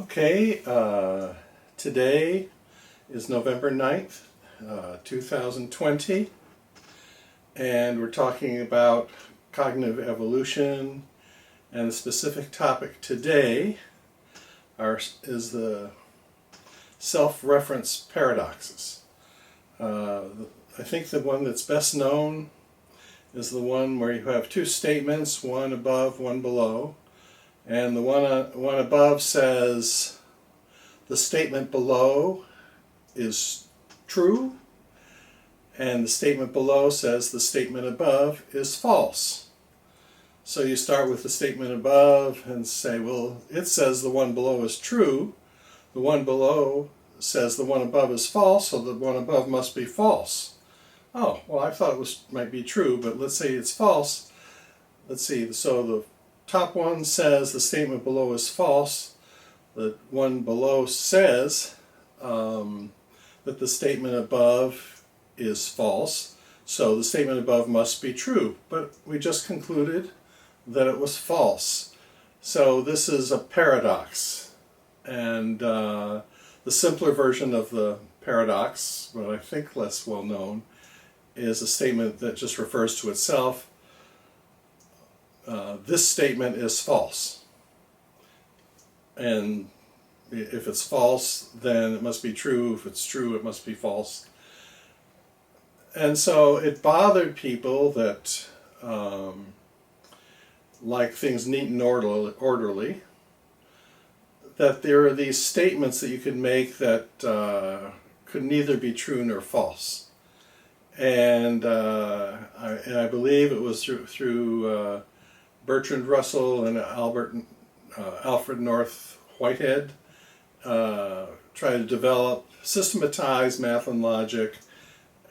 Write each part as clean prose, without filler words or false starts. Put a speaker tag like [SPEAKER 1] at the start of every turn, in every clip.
[SPEAKER 1] Okay, today is November 9th, 2020, and we're talking about cognitive evolution, and the specific topic today is the self-reference paradoxes. I think the one that's best known is the one where you have two statements, one above, one below. And the one above says the statement below is true, and the statement below says the statement above is false. So you start with the statement above and say, well, it says the one below is true. The one below says the one above is false, so the one above must be false. Oh, well, I thought it might be true, but let's say it's false. Let's see, so the top one says the statement below is false. The one below says that the statement above is false. So the statement above must be true. But we just concluded that it was false. So this is a paradox. And the simpler version of the paradox, but I think less well known, is a statement that just refers to itself. This statement is false, and if it's false, then it must be true. If it's true, it must be false. And so it bothered people that like things neat and orderly, that there are these statements that you could make that could neither be true nor false. And I believe it was through Bertrand Russell and Alfred North Whitehead try to develop, systematize math and logic,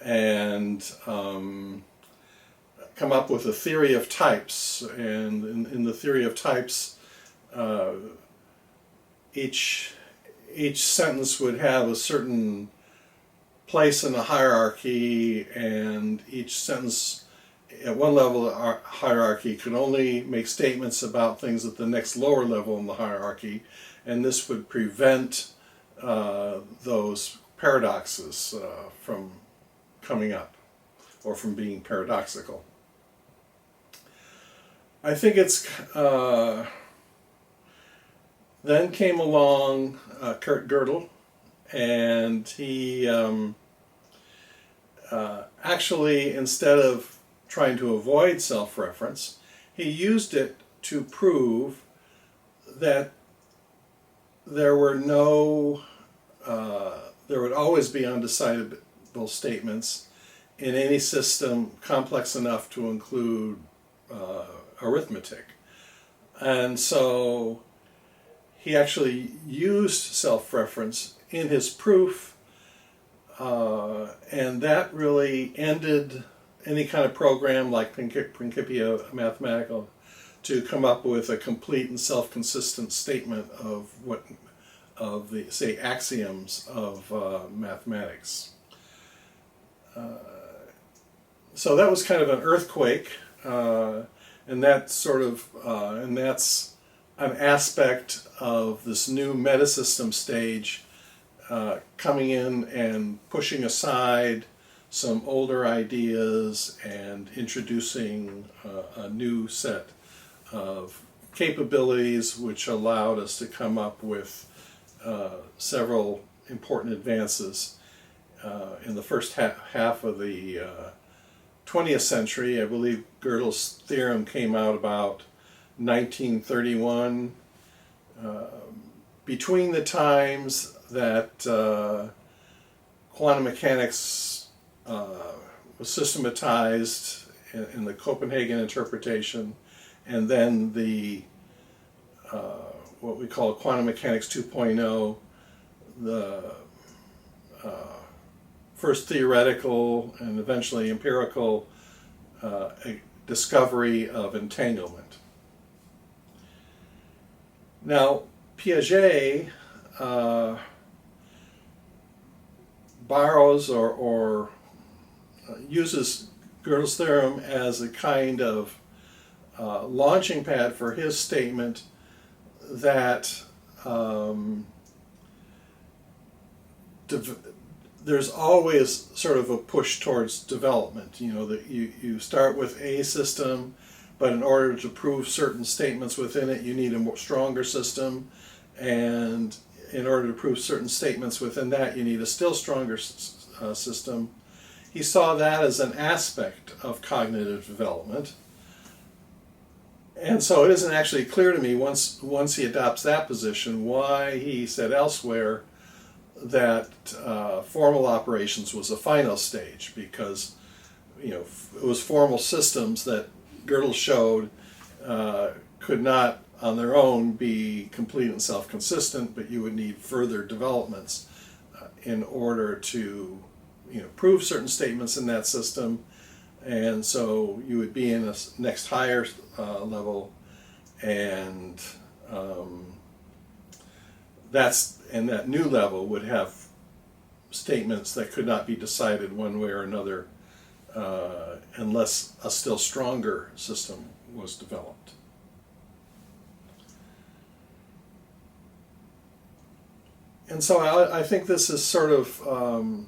[SPEAKER 1] and come up with a theory of types. And in the theory of types, each sentence would have a certain place in the hierarchy, and each sentence at one level of the hierarchy could only make statements about things at the next lower level in the hierarchy, and this would prevent those paradoxes from coming up or from being paradoxical. I think it's then came along Kurt Gödel, and he actually, instead of trying to avoid self-reference, he used it to prove that there would always be undecidable statements in any system complex enough to include arithmetic. And so he actually used self-reference in his proof, and that really ended any kind of program like Principia Mathematica to come up with a complete and self-consistent statement of the, say, axioms of mathematics. So that was kind of an earthquake, and that's an aspect of this new metasystem stage coming in and pushing aside some older ideas and introducing a new set of capabilities which allowed us to come up with several important advances in the first half of the 20th century. I believe Gödel's theorem came out about 1931. Between the times that quantum mechanics was systematized in the Copenhagen interpretation, and then the what we call quantum mechanics 2.0, the first theoretical and eventually empirical discovery of entanglement. Now, Piaget borrows or uses Gödel's theorem as a kind of launching pad for his statement that um, there's always sort of a push towards development. You know, that you start with a system, but in order to prove certain statements within it, you need a more stronger system, and in order to prove certain statements within that, you need a still stronger system. He saw that as an aspect of cognitive development. And so it isn't actually clear to me, once he adopts that position, why he said elsewhere that formal operations was a final stage, because it was formal systems that Gödel showed could not on their own be complete and self-consistent, but you would need further developments in order to prove certain statements in that system. And so you would be in a next higher level, and that new level would have statements that could not be decided one way or another unless a still stronger system was developed. And so I think this is sort of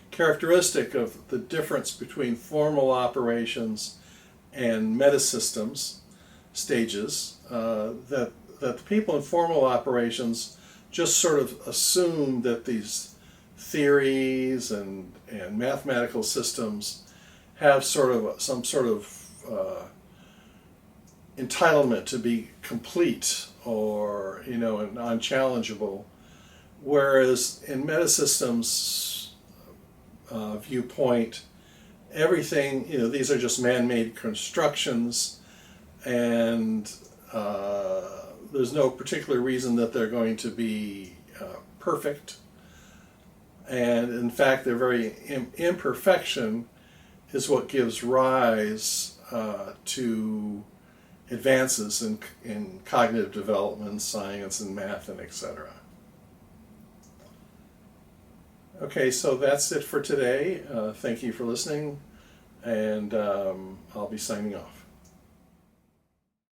[SPEAKER 1] characteristic of the difference between formal operations and metasystems stages, that the people in formal operations just sort of assume that these theories and mathematical systems have some sort of entitlement to be complete or and unchallengeable, whereas in metasystems viewpoint, everything, these are just man-made constructions, and there's no particular reason that they're going to be perfect. And in fact, their very imperfection is what gives rise to advances in cognitive development, science, and math, and etc. Okay, so that's it for today. Thank you for listening, and I'll be signing off.